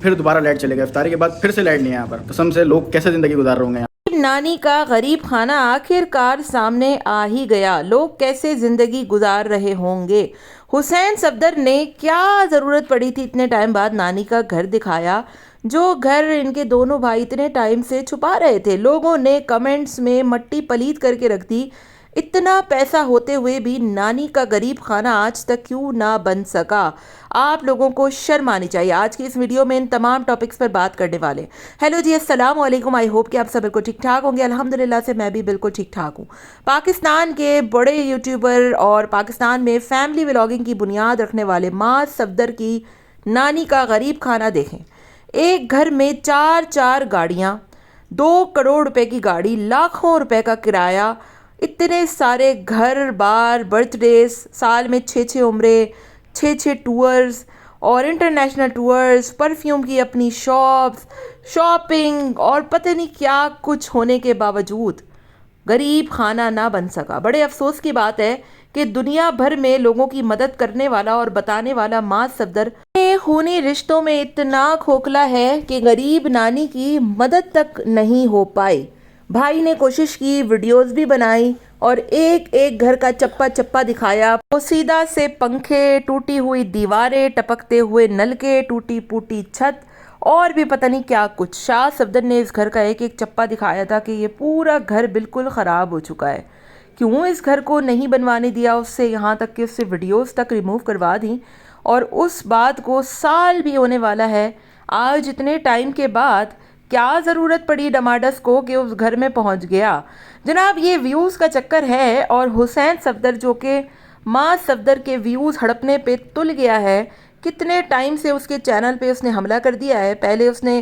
پھر دوبارہ لائٹ چلے گا، افطاری کے بعد پھر سے لائٹ نہیں ہے یہاں پر. قسم سے لوگ کیسے زندگی گزار رہے ہوں گے. نانی کا غریب خانہ آخر کار سامنے آ ہی گیا. لوگ کیسے زندگی گزار رہے ہوں گے. حسین صفدر نے کیا ضرورت پڑی تھی اتنے ٹائم بعد نانی کا گھر دکھایا، جو گھر ان کے دونوں بھائی اتنے ٹائم سے چھپا رہے تھے. لوگوں نے کمنٹس میں مٹی پلیت کر کے رکھ دی. اتنا پیسہ ہوتے ہوئے بھی نانی کا غریب خانہ آج تک کیوں نہ بن سکا. آپ لوگوں کو شرم آنی چاہیے. آج کی اس ویڈیو میں ان تمام ٹاپکس پر بات کرنے والے. ہیلو جی، السلام علیکم. آئی ہوپ کہ آپ سب بالکل ٹھیک ٹھاک ہوں گے. الحمدللہ سے میں بھی بالکل ٹھیک ٹھاک ہوں. پاکستان کے بڑے یوٹیوبر اور پاکستان میں فیملی ولاگنگ کی بنیاد رکھنے والے معاذ صفدر کی نانی کا غریب خانہ دیکھیں. ایک گھر میں چار گاڑیاں، 2 کروڑ روپے کی گاڑی، لاکھوں روپے کا کرایہ، اتنے سارے گھر بار، برتھ ڈیز، سال میں 6 عمرے، 6 ٹورز اور انٹرنیشنل ٹورز، پرفیوم کی اپنی شاپس، شاپنگ اور پتہ نہیں کیا کچھ ہونے کے باوجود غریب خانہ نہ بن سکا. بڑے افسوس کی بات ہے کہ دنیا بھر میں لوگوں کی مدد کرنے والا اور بتانے والا معاذ صفدر خونی رشتوں میں اتنا کھوکھلا ہے کہ غریب نانی کی مدد تک نہیں ہو پائی. بھائی نے کوشش کی، ویڈیوز بھی بنائی اور ایک گھر کا چپا چپا دکھایا. پوسیدہ سے پنکھے، ٹوٹی ہوئی دیواریں، ٹپکتے ہوئے نلکے، ٹوٹی پوٹی چھت اور بھی پتہ نہیں کیا کچھ. شاہ صفدر نے اس گھر کا ایک چپا دکھایا تھا کہ یہ پورا گھر بالکل خراب ہو چکا ہے. کیوں اس گھر کو نہیں بنوانے دیا اس سے، یہاں تک کہ اس سے ویڈیوز تک ریموو کروا دیں. اور اس بات کو سال بھی ہونے والا ہے آج اتنے ٹائم کے بعد. کیا ضرورت پڑی ڈماڈس کو کہ اس گھر میں پہنچ گیا. جناب یہ ویوز کا چکر ہے اور حسین صفدر جو کہ معاذ صفدر کے ویوز ہڑپنے پہ تل گیا ہے. کتنے ٹائم سے اس کے چینل پہ اس نے حملہ کر دیا ہے. پہلے اس نے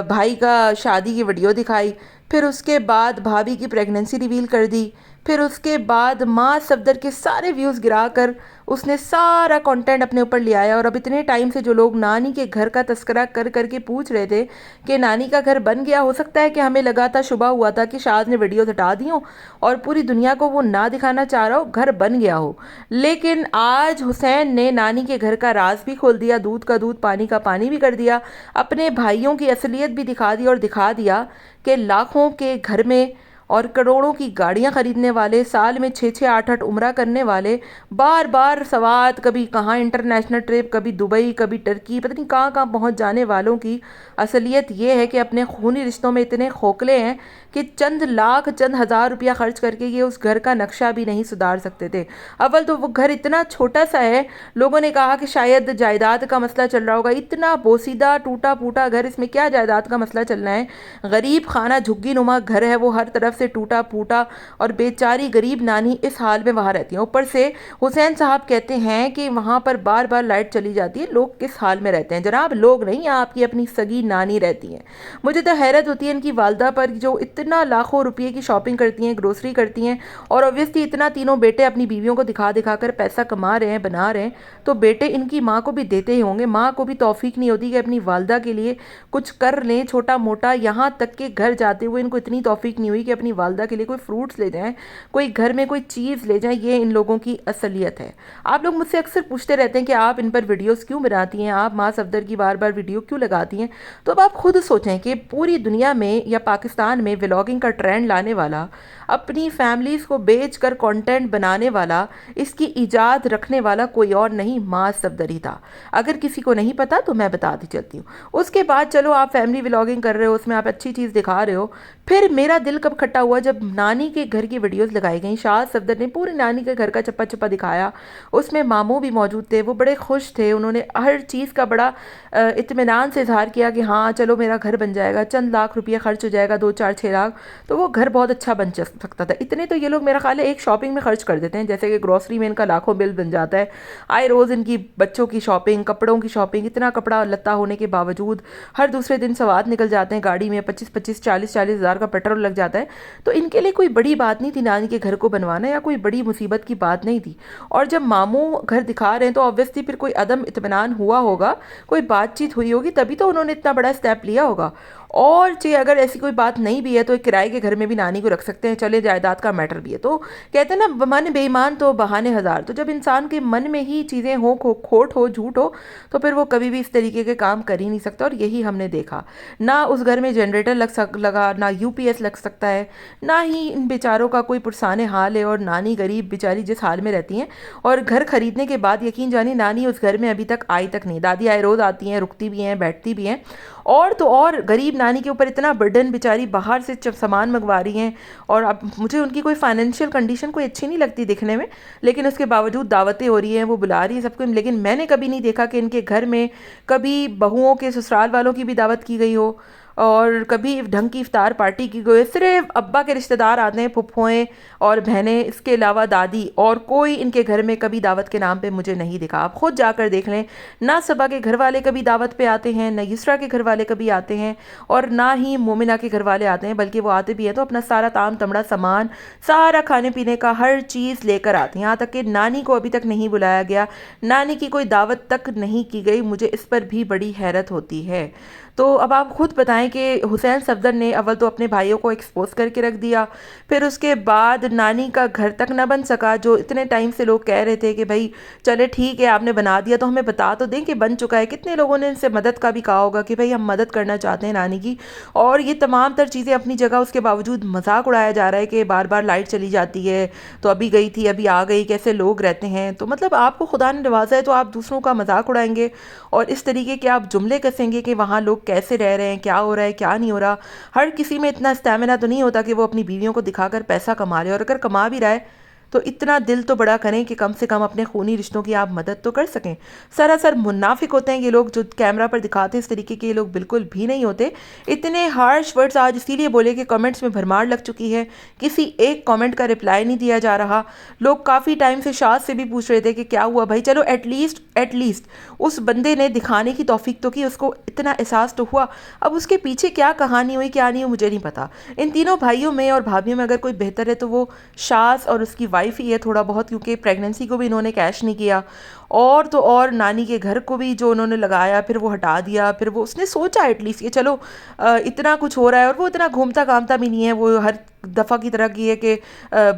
بھائی کا شادی کی ویڈیو دکھائی، پھر اس کے بعد بھابھی کی پریگننسی ریویل کر دی، پھر اس کے بعد معاذ صفدر کے سارے ویوز گرا کر اس نے سارا کنٹینٹ اپنے اوپر لے آیا. اور اب اتنے ٹائم سے جو لوگ نانی کے گھر کا تذکرہ کر کے پوچھ رہے تھے کہ نانی کا گھر بن گیا، ہو سکتا ہے کہ ہمیں لگا تھا، شبہ ہوا تھا کہ شاذ نے ویڈیوز ہٹا دی ہوں اور پوری دنیا کو وہ نہ دکھانا چاہ رہا ہو، گھر بن گیا ہو. لیکن آج حسین نے نانی کے گھر کا راز بھی کھول دیا، دودھ کا دودھ پانی کا پانی بھی کر دیا، اپنے بھائیوں کی اصلیت بھی دکھا دی اور دکھا دیا کہ لاکھوں کے گھر میں اور کروڑوں کی گاڑیاں خریدنے والے، سال میں 6 8 عمرہ کرنے والے، بار سوات، کبھی کہاں انٹرنیشنل ٹرپ، کبھی دبئی، کبھی ٹرکی، پتہ نہیں کہاں پہنچ جانے والوں کی اصلیت یہ ہے کہ اپنے خونی رشتوں میں اتنے کھوکھلے ہیں کہ چند لاکھ، چند ہزار روپیہ خرچ کر کے یہ اس گھر کا نقشہ بھی نہیں سدھار سکتے تھے. اول تو وہ گھر اتنا چھوٹا سا ہے، لوگوں نے کہا کہ شاید جائیداد کا مسئلہ چل رہا ہوگا. اتنا بوسیدہ ٹوٹا پھوٹا گھر، اس میں کیا جائیداد کا مسئلہ چلنا ہے. غریب خانہ جھگی نما گھر ہے وہ، ہر طرف سے ٹوٹا پھوٹا، اور بیچاری غریب نانی اس حال میں وہاں رہتی ہیں. اوپر سے حسین صاحب کہتے ہیں کہ وہاں پر بار لائٹ چلی جاتی ہے. لوگ کس حال میں رہتے ہیں جناب؟ لوگ نہیں، آپ کی اپنی سگی نانی رہتی ہیں. مجھے تو حیرت ہوتی ہے ان کی والدہ پر، جو اتنا لاکھوں روپے کی شاپنگ کرتی ہیں، گروسری کرتی ہیں، اور اوبویسلی اتنا تینوں بیٹے اپنی بیویوں کو دکھا کر پیسہ کما رہے ہیں، بنا رہے ہیں، تو بیٹے ان کی ماں کو بھی دیتے ہی ہوں گے. ماں کو بھی توفیق نہیں ہوتی کہ اپنی والدہ کے لیے کچھ کر لیں چھوٹا موٹا. یہاں تک کہ گھر جاتے ہوئے ان کو اتنی توفیق نہیں ہوئی کہ اپنی والدہ کے لیے کوئی فروٹس لے جائیں، کوئی گھر میں کوئی چیز لے جائیں. یہ ان لوگوں کی اصلیت ہے. آپ لوگ مجھ سے اکثر پوچھتے رہتے ہیں کہ آپ ان پر ویڈیوز کیوں بناتی ہیں، آپ معاذ صفدر کی بار ویڈیو کیوں لگاتی ہیں. تو اب آپ خود سوچیں کہ پوری دنیا میں یا پاکستان میں ولاگنگ کا ٹرینڈ لانے والا، اپنی فیملیز کو بیچ کر کنٹینٹ بنانے والا، اس کی ایجاد رکھنے والا کوئی اور نہیں، معاذ صفدر ہی تھا. اگر کسی کو نہیں پتا تو میں بتاتی چلتی ہوں. اس کے بعد چلو آپ فیملی ولاگنگ کر رہے ہو، اس میں آپ اچھی چیز دکھا رہے ہو. پھر میرا دل کب کھٹا ہوا جب نانی کے گھر کی ویڈیوز لگائی گئیں. شاذ صفدر نے پوری نانی کے گھر کا چپا چپا دکھایا. اس میں ماموں بھی موجود تھے، وہ بڑے خوش تھے، انہوں نے ہر چیز کا بڑا اطمینان سے اظہار کیا کہ ہاں چلو میرا گھر بن جائے گا، چند لاکھ روپیہ خرچ ہو جائے گا، 2 4 6 لاکھ، تو وہ گھر بہت اچھا بن سکتا تھا. اتنے تو یہ لوگ میرا خیال ہے ایک شاپنگ میں خرچ کر دیتے ہیں، جیسے کہ گروسری میں ان کا لاکھوں بل بن جاتا ہے. آئے روز ان کی بچوں کی شاپنگ، کپڑوں کی شاپنگ، اتنا کپڑا لتا ہونے کے باوجود ہر دوسرے دن سوات نکل جاتے ہیں گاڑی میں، 25 40 ہزار کا پیٹرول لگ جاتا ہے. تو ان کے لیے کوئی بڑی بات نہیں تھی نانی کے گھر کو بنوانا، یا کوئی بڑی مصیبت کی بات نہیں تھی. اور جب ماموں گھر دکھا رہے ہیں تو obviously پھر کوئی عدم اطمینان ہوا ہوگا، کوئی بات چیت ہوئی ہوگی، تبھی تو انہوں نے اتنا بڑا اسٹیپ لیا ہوگا. اور چاہے اگر ایسی کوئی بات نہیں بھی ہے تو ایک کرائے کے گھر میں بھی نانی کو رکھ سکتے ہیں، چلے جائیداد کا میٹر بھی ہے۔ تو کہتے ہیں نا من بے ایمان تو بہانے ہزار، تو جب انسان کے من میں ہی چیزیں ہوں، کھوٹ ہو، جھوٹ ہو، تو پھر وہ کبھی بھی اس طریقے کے کام کر ہی نہیں سکتا۔ اور یہی ہم نے دیکھا، نہ اس گھر میں جنریٹر لگا، نہ یو پی ایس لگ سکتا ہے، نہ ہی ان بیچاروں کا کوئی پرسان حال ہے، اور نانی غریب بیچاری جس حال میں رہتی ہیں، اور گھر خریدنے کے بعد یقین جانی نانی اس گھر میں ابھی تک آئی تک نہیں۔ دادی آئے روز آتی ہیں، رکتی بھی ہیں، بیٹھتی بھی ہیں، اور تو اور غریب نانی کے اوپر اتنا برڈن، بیچاری باہر سے سامان منگوا رہی ہیں، اور اب مجھے ان کی کوئی فائنینشیل کنڈیشن کوئی اچھی نہیں لگتی دکھنے میں، لیکن اس کے باوجود دعوتیں ہو رہی ہیں، وہ بلا رہی ہیں سب کو، لیکن میں نے کبھی نہیں دیکھا کہ ان کے گھر میں کبھی بہوؤں کے سسرال والوں کی بھی دعوت کی گئی ہو، اور کبھی ڈھنگ کی افطار پارٹی کی گئی۔ صرف ابا کے رشتہ دار آتے ہیں، پھپھوئیں اور بہنیں، اس کے علاوہ دادی، اور کوئی ان کے گھر میں کبھی دعوت کے نام پہ مجھے نہیں دکھا۔ آپ خود جا کر دیکھ لیں، نہ صبا کے گھر والے کبھی دعوت پہ آتے ہیں، نہ یسرا کے گھر والے کبھی آتے ہیں، اور نہ ہی مومنہ کے گھر والے آتے ہیں، بلکہ وہ آتے بھی ہیں تو اپنا سارا تام تمڑا سامان، سارا کھانے پینے کا ہر چیز لے کر آتے ہیں، یہاں تک کہ نانی کو ابھی تک نہیں بلایا گیا، نانی کی کوئی دعوت تک نہیں کی گئی۔ مجھے اس پر بھی بڑی حیرت ہوتی ہے۔ تو اب آپ خود بتائیں کہ حسین صفدر نے اول تو اپنے بھائیوں کو ایکسپوز کر کے رکھ دیا، پھر اس کے بعد نانی کا گھر تک نہ بن سکا، جو اتنے ٹائم سے لوگ کہہ رہے تھے کہ بھائی چلے ٹھیک ہے آپ نے بنا دیا تو ہمیں بتا تو دیں کہ بن چکا ہے۔ کتنے لوگوں نے ان سے مدد کا بھی کہا ہوگا کہ بھائی ہم مدد کرنا چاہتے ہیں نانی کی، اور یہ تمام تر چیزیں اپنی جگہ، اس کے باوجود مذاق اڑایا جا رہا ہے کہ بار بار لائٹ چلی جاتی ہے تو ابھی گئی تھی ابھی آ گئی، کیسے لوگ رہتے ہیں۔ تو مطلب آپ کو خدا نے نوازا ہے تو آپ دوسروں کا مذاق اڑائیں گے، اور اس طریقے کے آپ جملے کسیں گے کہ وہاں لوگ کیسے رہ رہے ہیں، کیا ہو رہا ہے، کیا نہیں ہو رہا۔ ہر کسی میں اتنا اسٹیمنا تو نہیں ہوتا کہ وہ اپنی بیویوں کو دکھا کر پیسہ کما لے، اور اگر کما بھی رہا ہے تو اتنا دل تو بڑا کریں کہ کم سے کم اپنے خونی رشتوں کی آپ مدد تو کر سکیں۔ سراسر منافق ہوتے ہیں یہ لوگ جو کیمرہ پر دکھاتے ہیں، اس طریقے کے یہ لوگ بالکل بھی نہیں ہوتے۔ اتنے ہارش ورڈز آج اسی لیے بولے کہ کمنٹس میں بھرمار لگ چکی ہے، کسی ایک کمنٹ کا رپلائی نہیں دیا جا رہا۔ لوگ کافی ٹائم سے شاذ سے بھی پوچھ رہے تھے کہ کیا ہوا بھائی، چلو ایٹ لیسٹ اس بندے نے دکھانے کی توفیق تو کی، اس کو اتنا احساس تو ہوا۔ اب اس کے پیچھے کیا کہانی ہوئی کیا نہیں ہوئی مجھے نہیں پتا۔ ان تینوں بھائیوں میں اور بھابھیوں میں اگر کوئی بہتر ہے تو وہ شاذ اور اس کی وائف ہی ہے تھوڑا بہت، کیونکہ پریگننسی کو بھی انہوں نے کیش نہیں کیا، اور تو اور نانی کے گھر کو بھی جو انہوں نے لگایا پھر وہ ہٹا دیا، پھر وہ اس نے سوچا ایٹ لیسٹ کہ چلو اتنا کچھ ہو رہا ہے، اور وہ اتنا گھومتا گھامتا بھی نہیں ہے، وہ ہر دفعہ کی طرح کی ہے کہ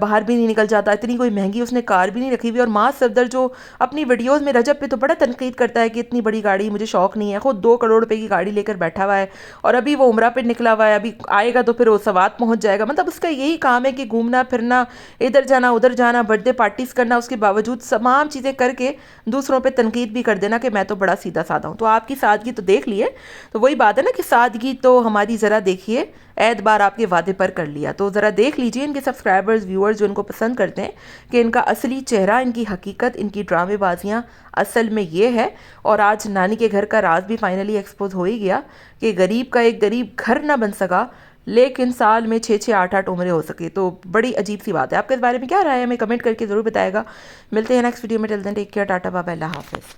باہر بھی نہیں نکل جاتا، اتنی کوئی مہنگی اس نے کار بھی نہیں رکھی ہوئی۔ اور ماں صفدر جو اپنی ویڈیوز میں رجب پہ تو بڑا تنقید کرتا ہے کہ اتنی بڑی گاڑی مجھے شوق نہیں ہے، خود 2 کروڑ روپے کی گاڑی لے کر بیٹھا ہوا ہے، اور ابھی وہ عمرہ پہ نکلا ہوا ہے، ابھی آئے گا تو پھر وہ سوات پہنچ جائے گا۔ مطلب اس کا یہی کام ہے کہ گھومنا پھرنا، ادھر جانا ادھر جانا، برتھ ڈے پارٹیز کرنا، اس کے باوجود تمام چیزیں کر کے دوسروں پہ تنقید بھی کر دینا کہ میں تو بڑا سیدھا سادہ ہوں۔ تو آپ کی سادگی تو دیکھ لیے، تو وہی بات ہے نا کہ سادگی تو ہماری ذرا دیکھیے، اعتبار آپ کے وعدے پر کر لیا، تو ذرا دیکھ لیجئے ان کے سبسکرائبرز، ویورز جو ان کو پسند کرتے ہیں کہ ان کا اصلی چہرہ، ان کی حقیقت، ان کی ڈرامے بازیاں اصل میں یہ ہے۔ اور آج نانی کے گھر کا راز بھی فائنلی ایکسپوز ہو ہی گیا کہ غریب کا ایک غریب گھر نہ بن سکا، لیکن سال میں 6 8 عمریں ہو سکے، تو بڑی عجیب سی بات ہے۔ آپ کے اس بارے میں کیا رائے ہے ہمیں کمنٹ کر کے ضرور بتائے گا۔ ملتے ہیں نیکسٹ ویڈیو میں، till then take care, tata bye bye, اللہ حافظ۔